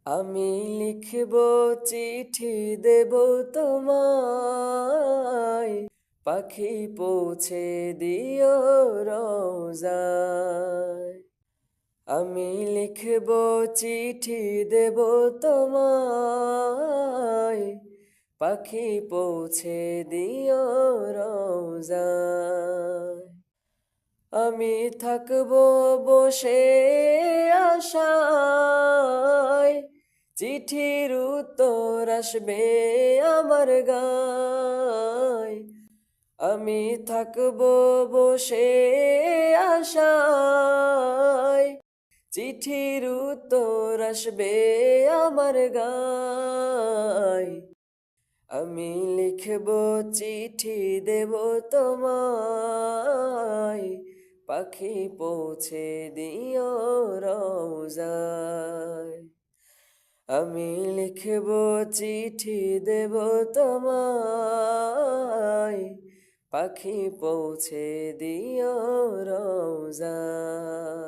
আমি লিখব চিঠি দেব তোমায়, পাখি পৌঁছে দিও রোজায়। আমি লিখব চিঠি দেব তোমায়, পাখি পৌঁছে দিও রোজায়। আমি থাকব বসে আশায়, চিঠির উত্তর আসবে আমার গায়। আমি থাকব বসে আশায়, চিঠির উত্তর আসবে আমার গায়। আমি লিখব চিঠি দেব তোমায়, পাখি পৌঁছে দিও রোজায়। আমি লিখব চিঠি দেব তোমায়, পাখি পৌঁছে দিও রোজায়।